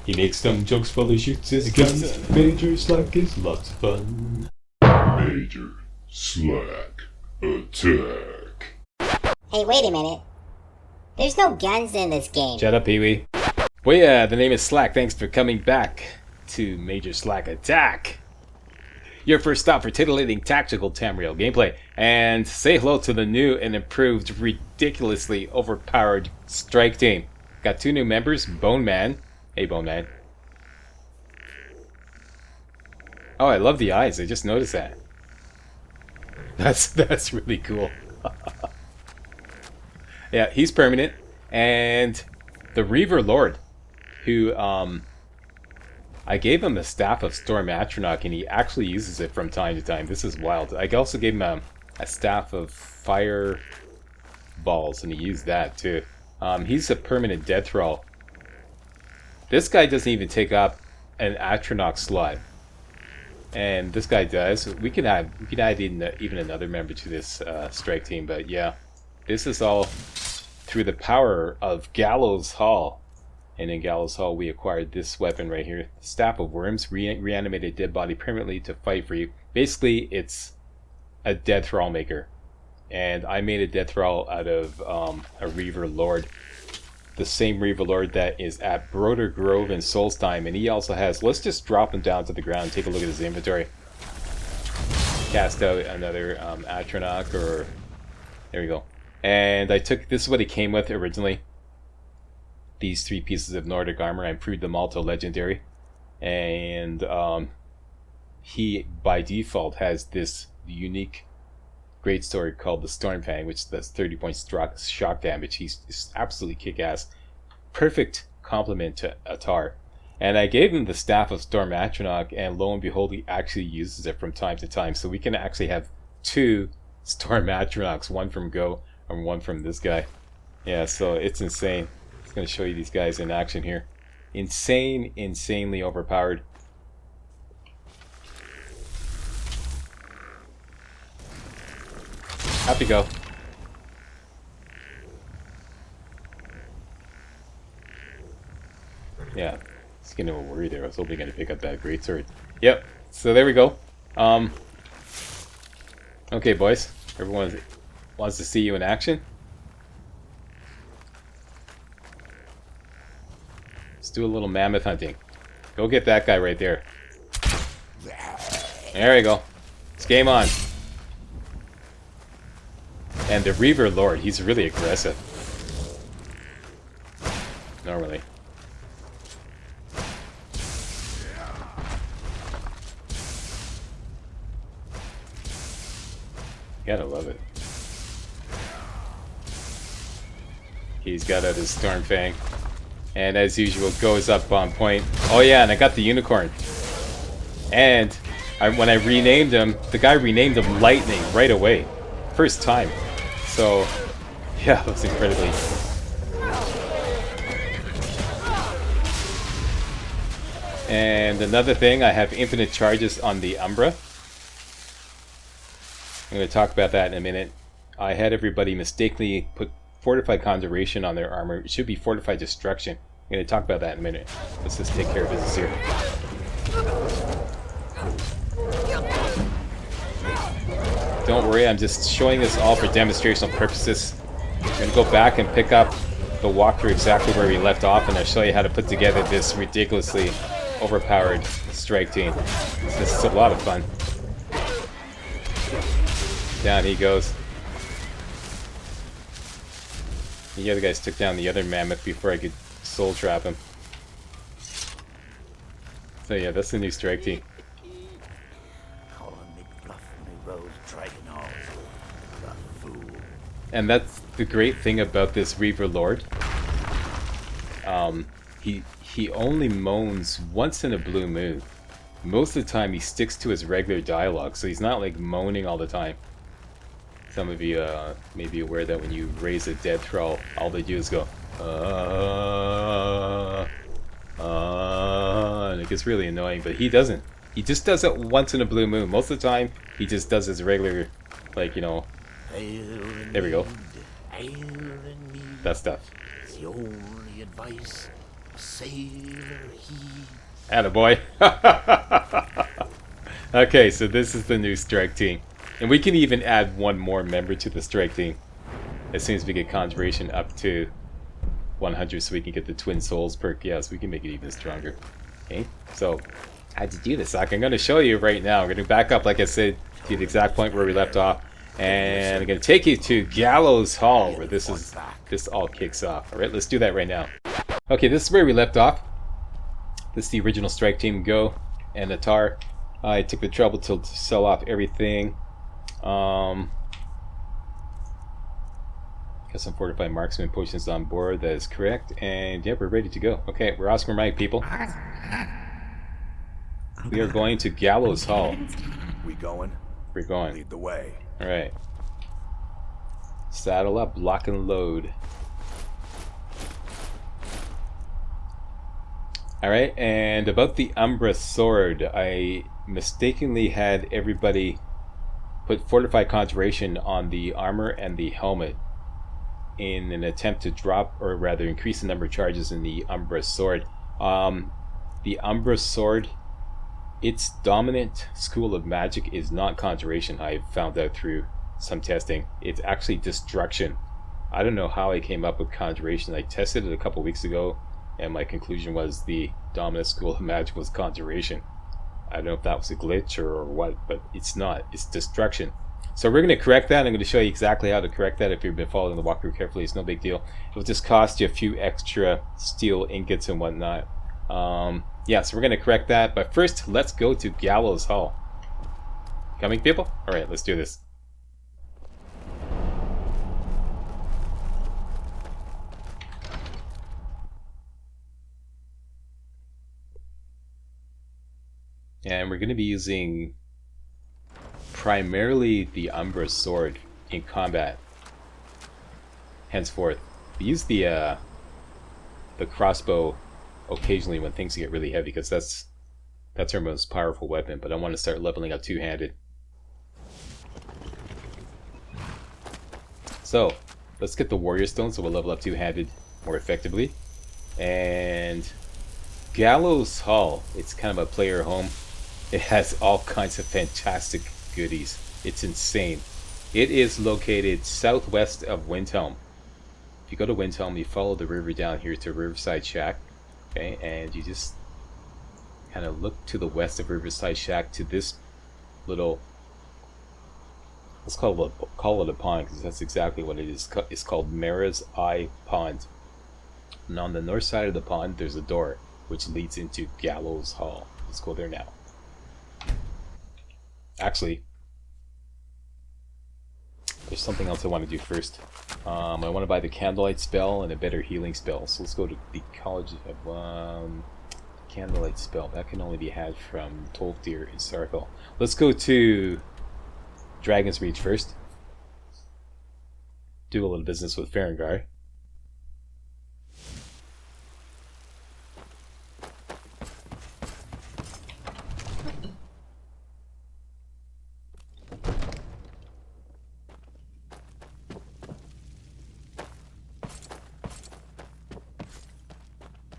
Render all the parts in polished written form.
He makes dumb jokes while he shoots his guns. Major Slack is lots of fun. Major Slack Attack. Hey, wait a minute. There's no guns in this game. Shut up, Pee-wee. Well, yeah, the name is Slack. Thanks for coming back to Major Slack Attack. Your first stop for titillating tactical Tamriel gameplay. And say hello to the new and improved, ridiculously overpowered Strike Team. Got 2 new members, Bone Man. Hey, Bone Man. Oh, I love the eyes. I just noticed that. That's really cool. Yeah, he's permanent. And the Reaver Lord, who I gave him the Staff of Storm Atronach, and he actually uses it from time to time. This is wild. I also gave him a Staff of Fire Balls, and he used that too. He's a permanent death roll. This guy doesn't even take up an Atronach slot, and this guy does. We could add even another member to this strike team, but yeah, this is all through the power of Gallows Hall. And in Gallows Hall, we acquired this weapon right here, Staff of Worms, reanimated dead body permanently to fight for you. Basically, it's a death thrall maker, and I made a death thrall out of a Reaver Lord. The same Reaver Lord that is at Broder Grove in Solstheim, and he also has, let's just drop him down to the ground, take a look at his inventory. Cast out another Atronach, or, there we go. And I took, this is what he came with originally. These 3 pieces of Nordic armor, I improved them all to legendary. And he, by default, has this unique great sword called the Stormfang, which does 30 points shock damage. He's absolutely kick-ass. Perfect complement to Atar. And I gave him the Staff of Storm Atronach, and lo and behold, he actually uses it from time to time. So we can actually have 2 Storm Atronachs, one from Go and one from this guy. Yeah, so it's insane. I'm going to show you these guys in action here. Insanely overpowered. Happy go. Yeah, it's getting a little worried there. I was hoping going to pick up that greatsword. Yep. So there we go. Okay, boys. Everyone wants to see you in action. Let's do a little mammoth hunting. Go get that guy right there. There we go. It's game on. And the Reaver Lord, he's really aggressive. Normally. Gotta love it. He's got out his Stormfang. And as usual, goes up on point. Oh yeah, and I got the unicorn. And when I renamed him, the guy renamed him Lightning right away. First time. So, yeah, it was incredibly... And another thing, I have infinite charges on the Umbra. I'm going to talk about that in a minute. I had everybody mistakenly put Fortified Conjuration on their armor. It should be Fortified Destruction. I'm going to talk about that in a minute. Let's just take care of business here. Don't worry, I'm just showing this all for demonstrational purposes. I'm going to go back and pick up the walkthrough exactly where we left off, and I'll show you how to put together this ridiculously overpowered strike team. This is a lot of fun. Down he goes. The other guys took down the other mammoth before I could soul trap him. So yeah, that's the new strike team. And that's the great thing about this Reaver Lord. He only moans once in a blue moon. Most of the time he sticks to his regular dialogue, so he's not like moaning all the time. Some of you may be aware that when you raise a dead thrall, all they do is go, and it gets really annoying, but he doesn't. He just does it once in a blue moon. Most of the time, he just does his regular, like, you know, there we go. That stuff. The only advice Sailor he. Attaboy. Okay, so this is the new strike team. And we can even add one more member to the strike team as soon as we get conjuration up to 100 so we can get the twin souls perk. Yeah, so we can make it even stronger. Okay, so how to do this? Like, I'm going to show you right now. I'm going to back up, like I said, to the exact point where we left off. And I'm going to take you to Gallows Hall, where this all kicks off. Alright, let's do that right now. Okay, this is where we left off. This is the original strike team, Go and Atar. I took the trouble to sell off everything. Got some fortified marksman potions on board, that is correct. And yeah, we're ready to go. Okay, we're Oscar Mike, people. We are going to Gallows Hall. We going? We're going. Lead the way. Alright. Saddle up, lock and load. Alright, and about the Umbra Sword, I mistakenly had everybody put Fortified Conjuration on the armor and the helmet in an attempt to drop, or rather increase the number of charges in the Umbra Sword. The Umbra Sword, its dominant school of magic is not Conjuration. I found out through some testing. It's actually Destruction. I don't know how I came up with Conjuration. I tested it a couple weeks ago, and my conclusion was the dominant school of magic was Conjuration. I don't know if that was a glitch or what, but it's not. It's Destruction. So we're going to correct that. I'm going to show you exactly how to correct that. If you've been following the walkthrough carefully, it's no big deal. It'll just cost you a few extra steel ingots and whatnot. Yeah, so we're going to correct that. But first, let's go to Gallows Hall. Coming, people? Alright, let's do this. And we're going to be using primarily the Umbra Sword in combat. Henceforth, we use the crossbow occasionally when things get really heavy, because that's our most powerful weapon. But I want to start leveling up two-handed. So let's get the Warrior Stone, so we'll level up two-handed more effectively. And Gallows Hall, it's kind of a player home. It has all kinds of fantastic goodies. It's insane. It is located southwest of Windhelm. If you go to Windhelm, you follow the river down here to Riverside Shack. Okay, and you just kind of look to the west of Riverside Shack to this little, let's call it a pond, because that's exactly what it is. It's called Mara's Eye Pond. And on the north side of the pond, there's a door which leads into Gallows Hall. Let's go there now. Actually, there's something else I want to do first. I want to buy the Candlelight spell and a better healing spell. So let's go to the College of Candlelight spell. That can only be had from Tolfdir in Sarthal. Let's go to Dragon's Reach first. Do a little business with Farengar.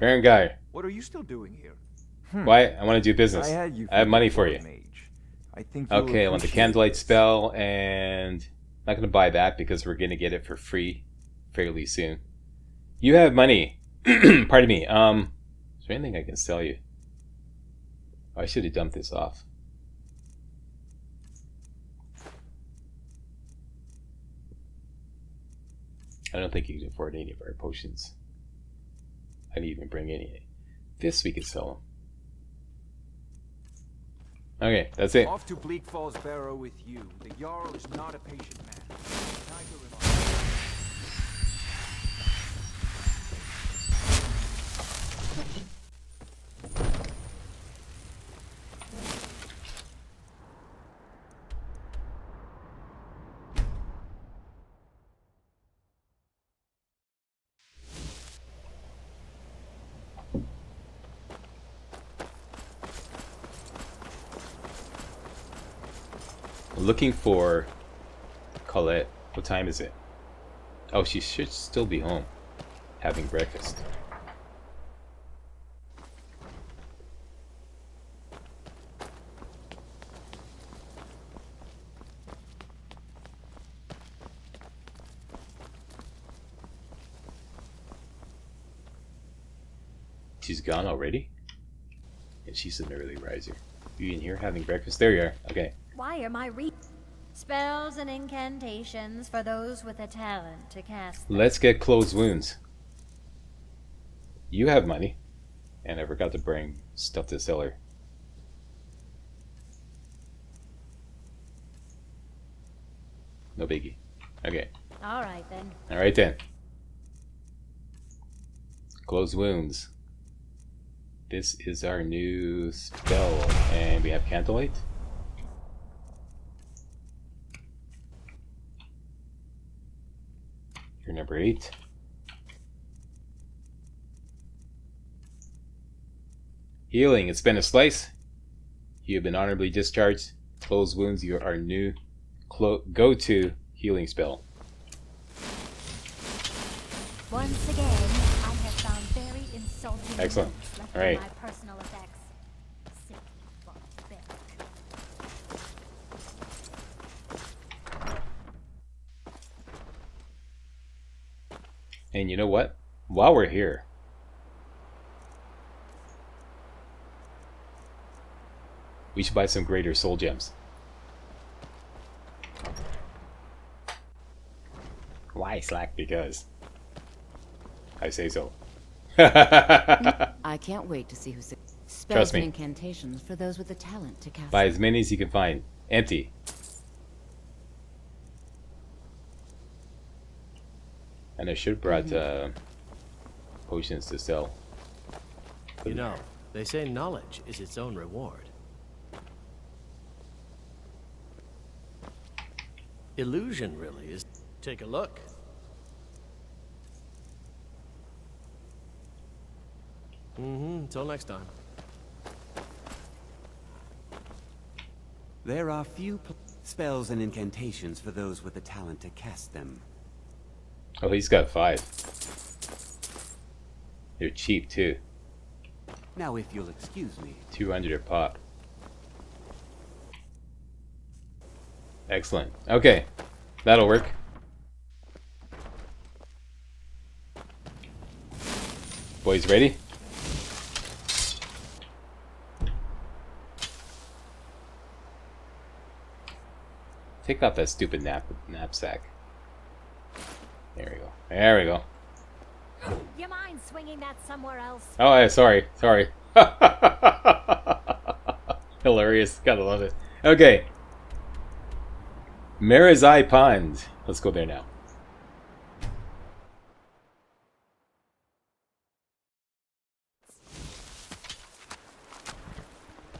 Farengar. What are you still doing here? Why? I want to do business. I have money for you. Mage. I think Okay, I want the Candlelight spell, and I'm not going to buy that because we're going to get it for free fairly soon. You have money. Pardon me. Is there anything I can sell you? Oh, I should have dumped this off. I don't think you can afford any of our potions. I didn't even bring any. This we could sell them. Okay, that's it. Off to Bleak Falls Barrow with you. The Jarl is not a patient man. Neither am I. Looking for Colette. What time is it? Oh, she should still be home having breakfast. She's gone already? And she's an early riser. You in here having breakfast? There you are. Okay. Why are my spells and incantations for those with a talent to cast them? Let's get closed wounds. You have money. And I forgot to bring stuff to sell her. No biggie. Okay. Alright then. Alright then. Close wounds. This is our new spell. And we have Candlelight. You're number 8. Healing. It's been a slice. You have been honorably discharged. Close wounds. You are our new go-to healing spell. Once again, I have found very insulting. Excellent. notes left All right. in my personal effects. Sick barbaric. And you know what? While we're here, we should buy some greater soul gems. Why, Slack? Because I say so. I can't wait to see who spells Trust me. and incantations for those with the talent to cast. Buy as many as you can find. Empty. And I should have brought potions to sell. You know, they say knowledge is its own reward. Illusion really is. Take a look. Until next time. There are few spells and incantations for those with the talent to cast them. Oh, he's got 5. They're cheap too. Now, if you'll excuse me. 200 a pop. Excellent. Okay, that'll work. Boys ready? Take off that stupid knapsack. There we go. There we go. You mind swinging that somewhere else? Oh, yeah, sorry. Sorry. Hilarious. Gotta love it. Okay. Marizai Pond. Let's go there now.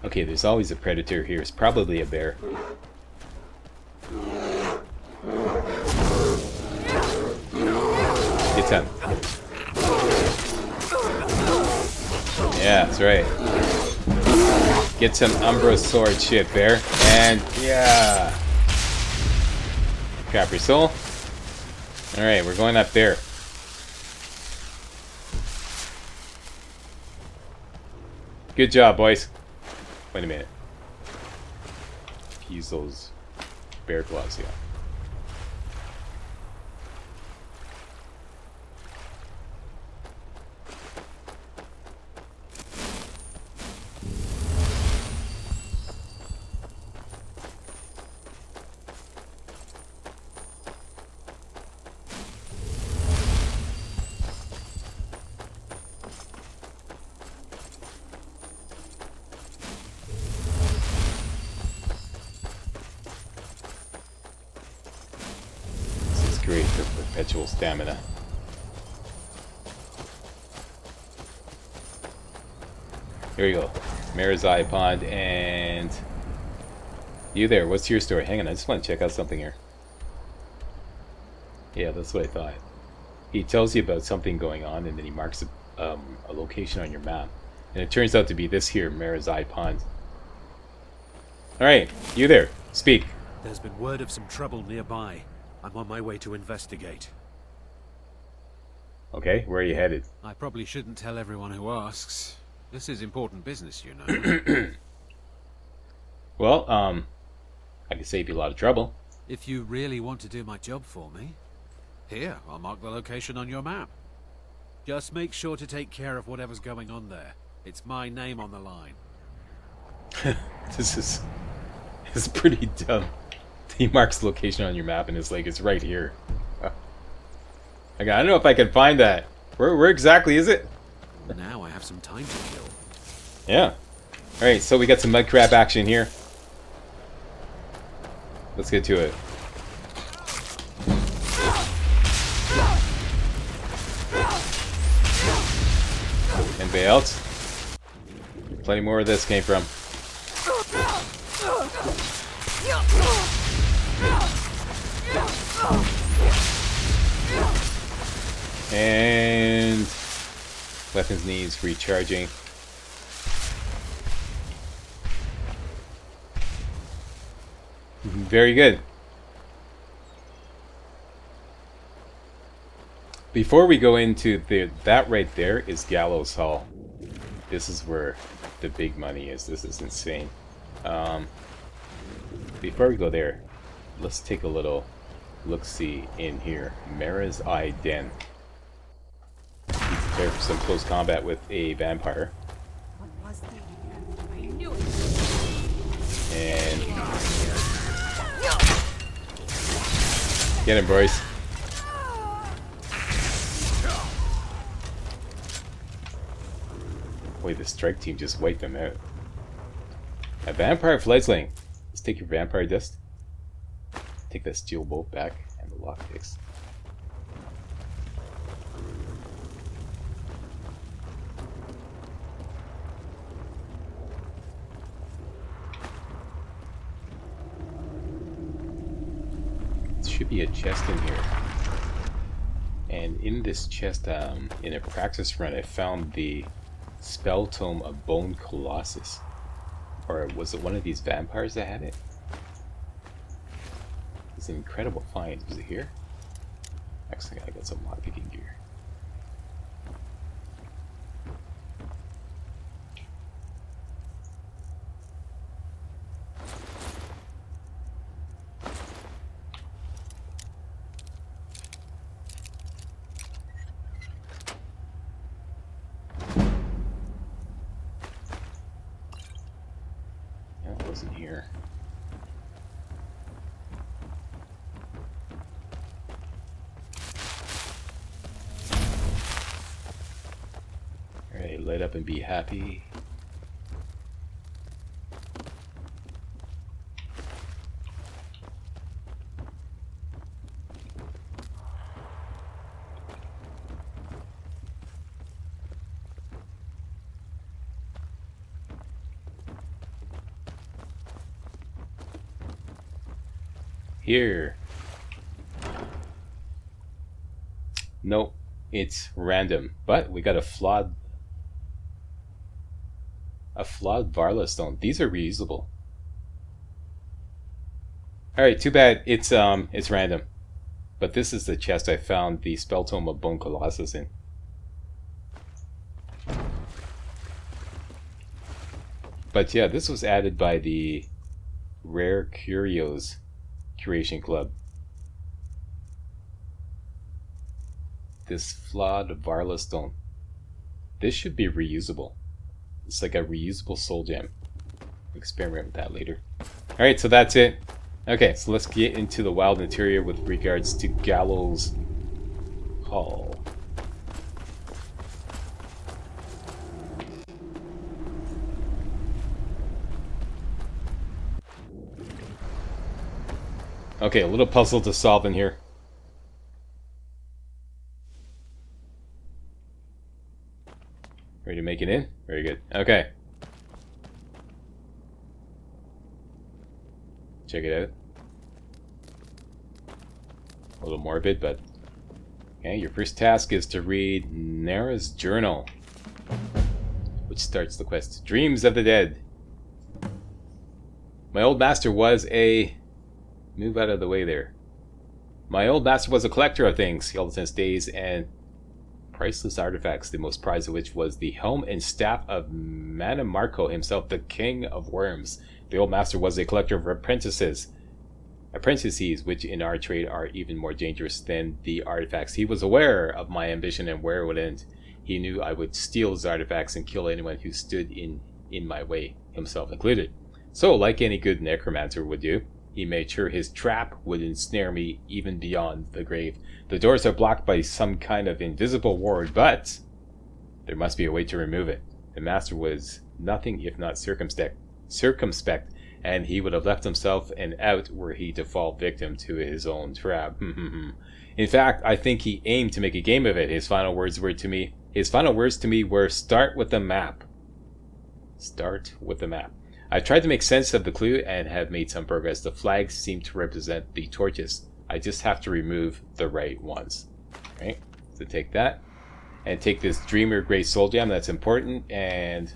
Okay, there's always a predator here. It's probably a bear. Get some. Yeah, that's right. Get some Umbra sword shit, bear. And yeah. Crap your soul. Alright, we're going up there. Good job, boys. Wait a minute. Use those bear claws, yeah. Great for perpetual stamina. Here we go. Marizai Pond, and you there. What's your story? Hang on, I just want to check out something here. Yeah, that's what I thought. He tells you about something going on, and then he marks a location on your map. And it turns out to be this here, Marizai Pond. Alright, you there. Speak. There's been word of some trouble nearby. I'm on my way to investigate. Okay, where are you headed? I probably shouldn't tell everyone who asks. This is important business, you know. Well, I can save you a lot of trouble. If you really want to do my job for me, here, I'll mark the location on your map. Just make sure to take care of whatever's going on there. It's my name on the line. This is pretty dumb. He marks the location on your map and it's like, it's right here. Okay, I don't know if I can find that. Where exactly is it? Now I have some time to kill. Yeah. Alright, so we got some mud crab action here. Let's get to it. Anybody else? Plenty more where this came from. And weapons needs recharging. Very good. Before we go into that right there is Gallows Hall. This is where the big money is. This is insane. Before we go there, let's take a little look-see in here. Mara's Eye Den. Be prepared for some close combat with a vampire. And get him, boys. Wait, the strike team just wiped them out. A vampire fledgling. Let's take your vampire dust. Take that steel bolt back and the lockpicks. There should be a chest in here. And in this chest, in a practice run, I found the spell tome of Bone Colossus. Or was it one of these vampires that had it? It's an incredible find. Was it here? Actually, I got some lockpicking gear. That wasn't here. Alright, light up and be happy. Here. Nope, it's random. But we got a flawed Varla stone. These are reusable. Alright, too bad it's random. But this is the chest I found the spell tome of Bone Colossus in. But yeah, this was added by the Rare Curios Curation Club. This flawed Varla stone. This should be reusable. It's like a reusable soul gem. Experiment with that later. Alright, so that's it. Okay, so let's get into the wild interior with regards to Gallows Hall. Okay, a little puzzle to solve in here. Ready to make it in? Very good. Okay. Check it out. A little morbid, but... Okay, your first task is to read Nara's journal, which starts the quest. Dreams of the Dead. My old master was a... Move out of the way there. My old master was a collector of things, he held since days and priceless artifacts, the most prized of which was the helm and staff of Manamarco himself, the king of worms. The old master was a collector of apprentices, which in our trade are even more dangerous than the artifacts. He was aware of my ambition and where it would end. he knew I would steal his artifacts and kill anyone who stood in my way, himself included. So, like any good necromancer would do, he made sure his trap would ensnare me even beyond the grave. The doors are blocked by some kind of invisible ward, but there must be a way to remove it. The master was nothing if not circumspect, and he would have left himself an out were he to fall victim to his own trap. In fact, I think he aimed to make a game of it. His final words to me were, "Start with the map." Start with the map. I tried to make sense of the clue and have made some progress. The flags seem to represent the torches. I just have to remove the right ones. Right? So take that. And take this Dreamer Great Soul Gem, that's important. And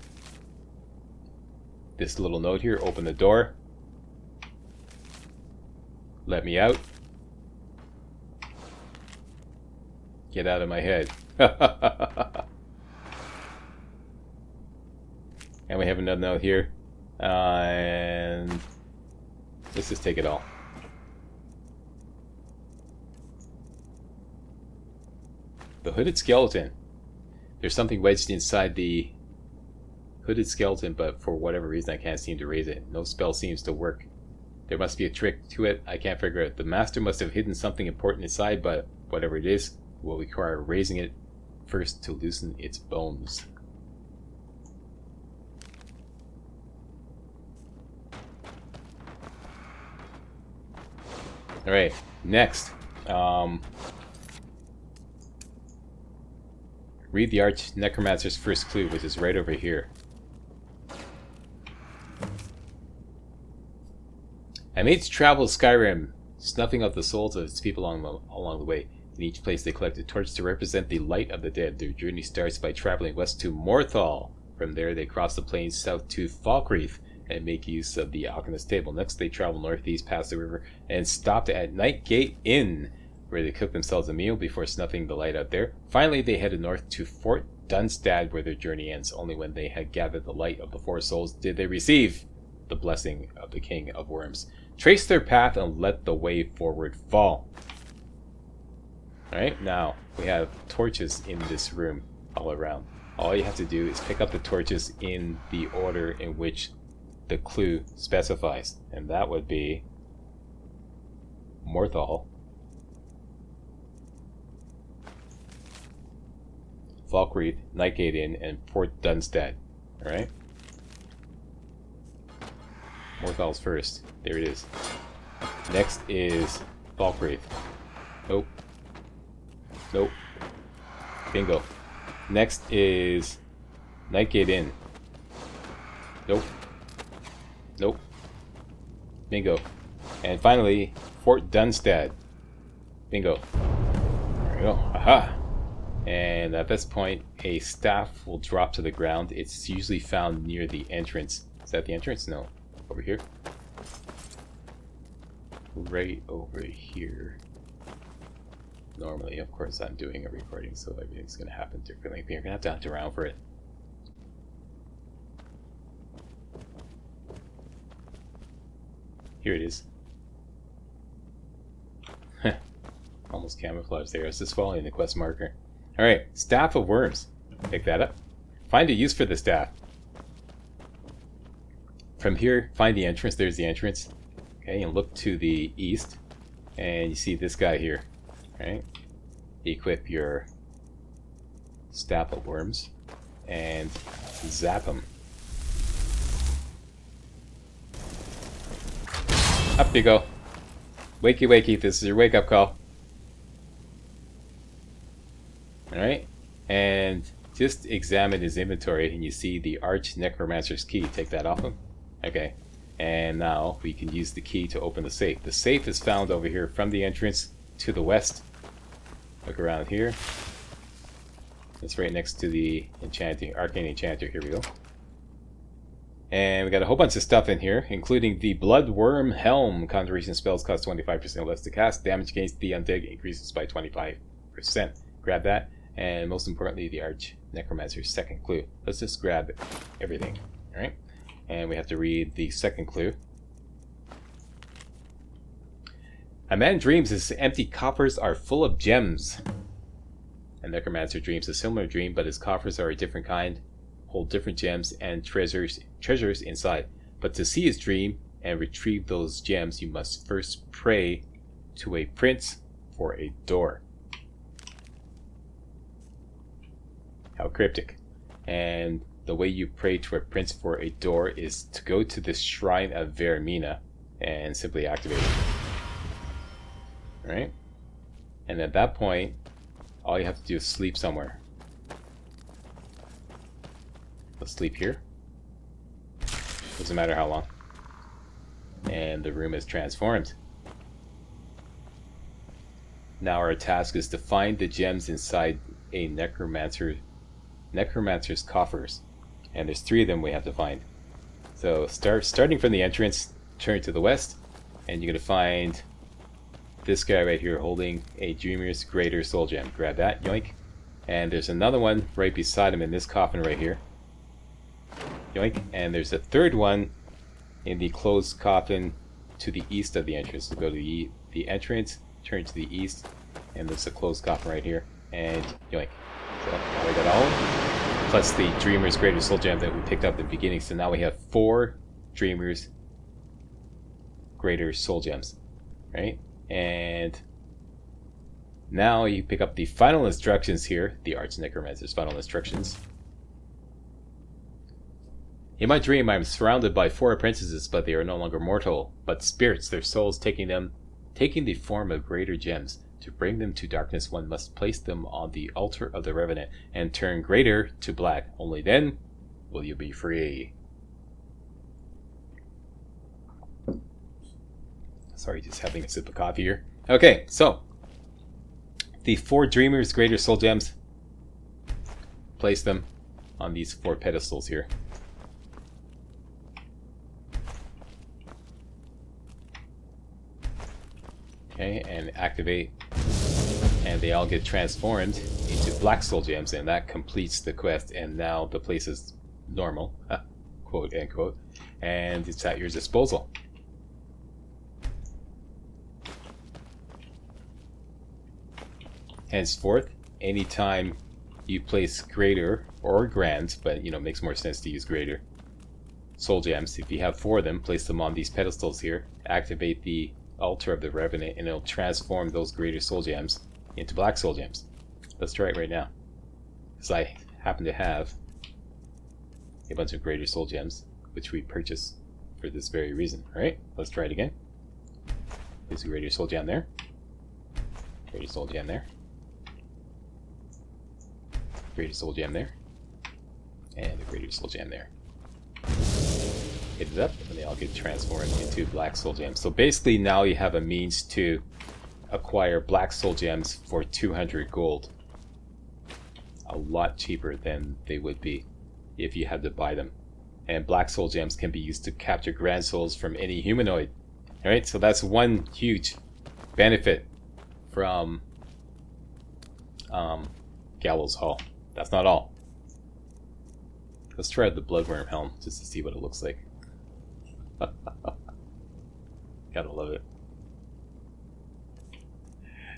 this little note here, open the door. Let me out. Get out of my head. And we have another note here. And let's just take it all. The hooded skeleton. There's something wedged inside the hooded skeleton, but for whatever reason I can't seem to raise it. No spell seems to work. There must be a trick to it. I can't figure it out. The master must have hidden something important inside, but whatever it is will require raising it first to loosen its bones. Alright, next. Read the Arch Necromancer's first clue, which is right over here. I made to travel Skyrim, snuffing out the souls of its people along the way. In each place they collect a torch to represent the light of the dead. Their journey starts by traveling west to Morthal. From there they cross the plains south to Falkreath and make use of the Alchemist's Table. Next they travel northeast past the river and stopped at Nightgate Inn, where they cooked themselves a meal before snuffing the light out there. Finally they headed north to Fort Dunstad, where their journey ends. Only when they had gathered the light of the four souls did they receive the blessing of the King of Worms. Trace their path and let the way forward fall. Alright, now we have torches in this room all around. All you have to do is pick up the torches in the order in which the clue specifies, and that would be Morthal, Falkreath, Nightgate Inn, and Fort Dunstad. Alright? Morthal's first. There it is. Next is Falkreath. Nope. Nope. Bingo. Next is Nightgate Inn. Nope. Nope. Bingo. And finally, Fort Dunstad. Bingo. There we go. Aha! And at this point, a staff will drop to the ground. It's usually found near the entrance. Is that the entrance? No. Over here. Right over here. Normally, of course, I'm doing a recording, so everything's going to happen differently. But you're going to have to hunt around for it. Here it is. Almost camouflaged there. It's just following the quest marker. Alright, Staff of Worms. Pick that up. Find a use for the staff. From here, find the entrance. There's the entrance. Okay, and look to the east. And you see this guy here. Alright. Equip your Staff of Worms. And zap him. Up you go. Wakey wakey, this is your wake up call. Alright, and just examine his inventory and you see the Arch Necromancer's key. Take that off him. Okay, and now we can use the key to open the safe. The safe is found over here from the entrance to the west. Look around here. It's right next to the Arcane Enchanter. Here we go. And we got a whole bunch of stuff in here, including the Bloodworm Helm. Conjuration spells cost 25% less to cast. Damage against the undead increases by 25%. Grab that. And most importantly, the Arch Necromancer's second clue. Let's just grab everything. Alright? And we have to read the second clue. A man dreams his empty coffers are full of gems. A necromancer dreams a similar dream, but his coffers are a different kind, hold different gems and treasures inside. But to see his dream and retrieve those gems, you must first pray to a prince for a door. How cryptic. And the way you pray to a prince for a door is to go to the shrine of Veramina and simply activate it. Alright? And at that point, all you have to do is sleep somewhere. Let's sleep here. Doesn't matter how long. And the room is transformed. Now our task is to find the gems inside a necromancer's coffers. And there's 3 of them we have to find. So starting from the entrance, turn to the west, and you're going to find this guy right here holding a Dreamer's Greater Soul Gem. Grab that, yoink. And there's another one right beside him in this coffin right here. Yoink. And there's a third one in the closed coffin to the east of the entrance. So go to the entrance, turn to the east, and there's a closed coffin right here. And yoink. So now we got all, plus the Dreamer's Greater Soul Gem that we picked up at the beginning. So now we have 4 Dreamer's Greater Soul Gems. Right? And now you pick up the final instructions here, the Arch Necromancer's final instructions. In my dream, I am surrounded by 4 apprentices, but they are no longer mortal, but spirits, their souls taking the form of greater gems. To bring them to darkness, one must place them on the altar of the Revenant and turn greater to black. Only then will you be free. Sorry, just having a sip of coffee here. Okay, so the 4 Dreamer's Greater Soul Gems, place them on these 4 pedestals here. Okay, and activate, and they all get transformed into Black Soul Gems, and that completes the quest, and now the place is normal, quote unquote, and it's at your disposal. Henceforth, anytime you place greater or grand, but makes more sense to use greater soul gems, if you have 4 of them, place them on these pedestals here, activate the altar of the Revenant, and it'll transform those greater soul gems into black soul gems. Let's try it right now, because I happen to have a bunch of greater soul gems which we purchased for this very reason. Alright, let's try it again. There's a greater soul gem there, greater soul gem there, greater soul gem there, and a greater soul gem there. Hit it up, and they all get transformed into black soul gems. So basically now you have a means to acquire black soul gems for 200 gold. A lot cheaper than they would be if you had to buy them. And black soul gems can be used to capture grand souls from any humanoid. Alright, so that's one huge benefit from Gallows Hall. That's not all. Let's try the Bloodworm Helm just to see what it looks like. Gotta love it.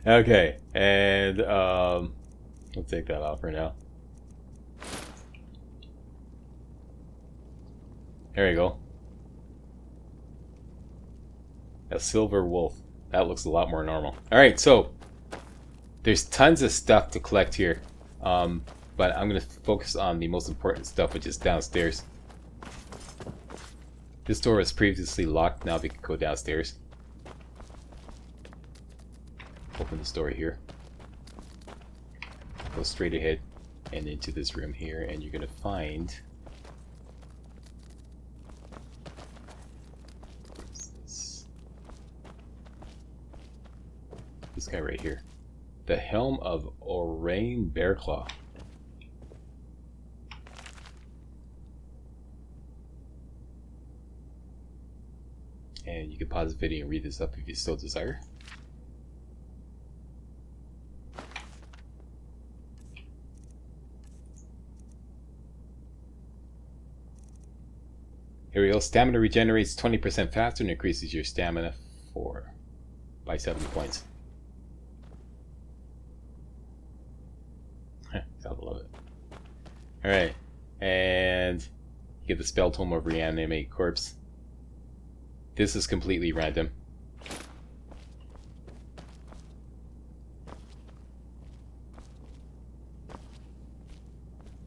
Okay, and we'll take that off for now. There you go. A silver wolf. That looks a lot more normal. Alright, so there's tons of stuff to collect here. But I'm going to focus on the most important stuff, which is downstairs. This door was previously locked, now we can go downstairs. Open this door here. Go straight ahead and into this room here, and you're going to find... this guy right here. The Helm of Orain Bearclaw. And you can pause the video and read this up if you so desire. Here we go. Stamina regenerates 20% faster and increases your stamina by 7 points. Alright. And get the spell tome of Reanimate Corpse. This is completely random.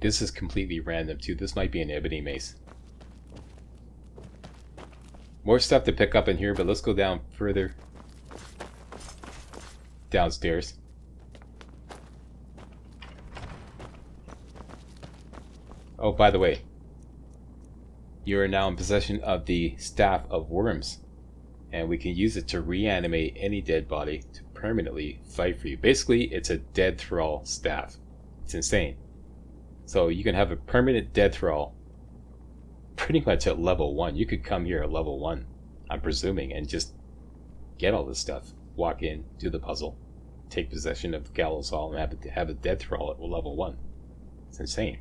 This is completely random too. This might be an ebony mace. More stuff to pick up in here, but let's go down further. Downstairs. Oh, by the way, you are now in possession of the Staff of Worms, and we can use it to reanimate any dead body to permanently fight for you. Basically, it's a dead thrall staff. It's insane. So you can have a permanent dead thrall pretty much at level 1. You could come here at level 1, I'm presuming, and just get all this stuff. Walk in, do the puzzle, take possession of Gallows Hall, and have a dead thrall at level 1. It's insane.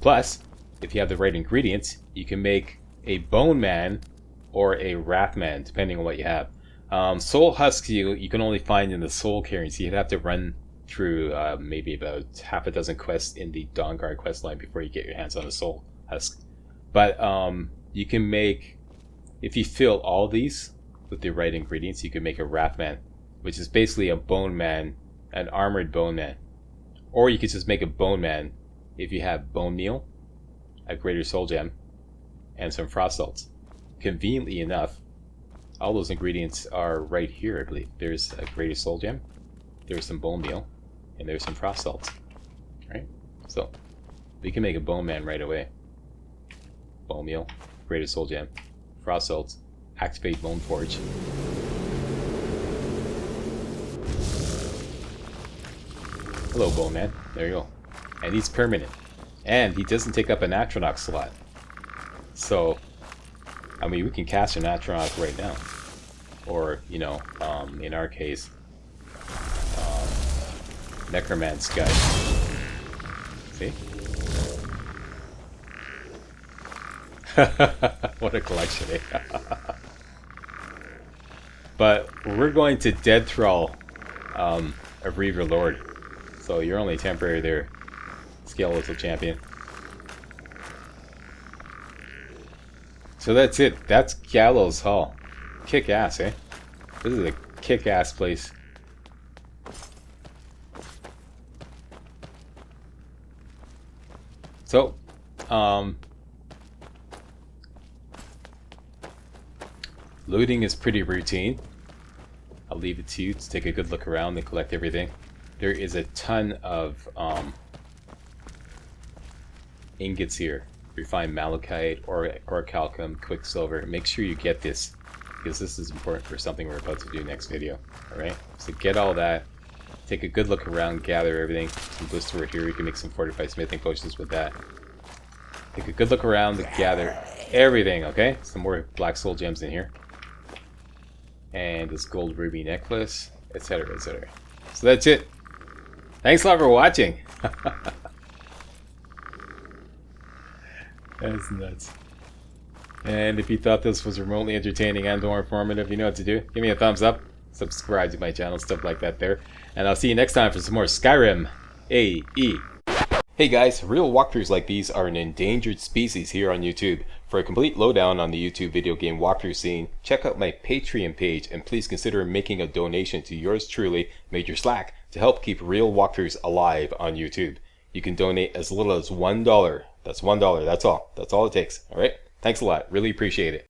Plus, if you have the right ingredients, you can make a Bone Man or a Wrath Man, depending on what you have. Soul Husks you can only find in the Soul Cairn, so you'd have to run through maybe about half a dozen quests in the Dawnguard quest line before you get your hands on a Soul Husk. But you can make, if you fill all these with the right ingredients, you can make a Wrath Man, which is basically a Bone Man, an armored Bone Man. Or you could just make a Bone Man if you have Bone Meal, a Greater Soul Gem, and some Frost Salts. Conveniently enough, all those ingredients are right here, I believe. There's a Greater Soul Gem, there's some Bone Meal, and there's some Frost Salts. Right? So, we can make a Bone Man right away. Bone Meal, Greater Soul Gem, Frost Salts, activate Bone Forge. Hello, Bone Man. There you go. And he's permanent. And he doesn't take up an Atronach slot. So, I mean, we can cast an Atronach right now. Or, you know, in our case, Necroman's Guide. See? What a collection, eh? But we're going to dead thrall a Reaver Lord. So you're only temporary there, Skeletal Champion. So that's it. That's Gallows Hall. Kick ass, eh? This is a kick ass place. So, looting is pretty routine. I'll leave it to you to take a good look around and collect everything. There is a ton of ingots here. Refined malachite, orichalcum, quicksilver. Make sure you get this, because this is important for something we're about to do next video. Alright? So get all that. Take a good look around, gather everything. Some blisterwood here, you can make some fortified smithing potions with that. Take a good look around and gather everything, okay? Some more black soul gems in here. And this gold ruby necklace, etc, etc. So that's it. Thanks a lot for watching. That's nuts. And if you thought this was remotely entertaining and or informative, you know what to do. Give me a thumbs up. Subscribe to my channel, stuff like that there. And I'll see you next time for some more Skyrim AE. Hey guys, real walkthroughs like these are an endangered species here on YouTube. For a complete lowdown on the YouTube video game walkthrough scene, check out my Patreon page and please consider making a donation to yours truly, Major Slack, to help keep real walkthroughs alive on YouTube. You can donate as little as $1. That's $1, that's all. That's all it takes, alright? Thanks a lot, really appreciate it.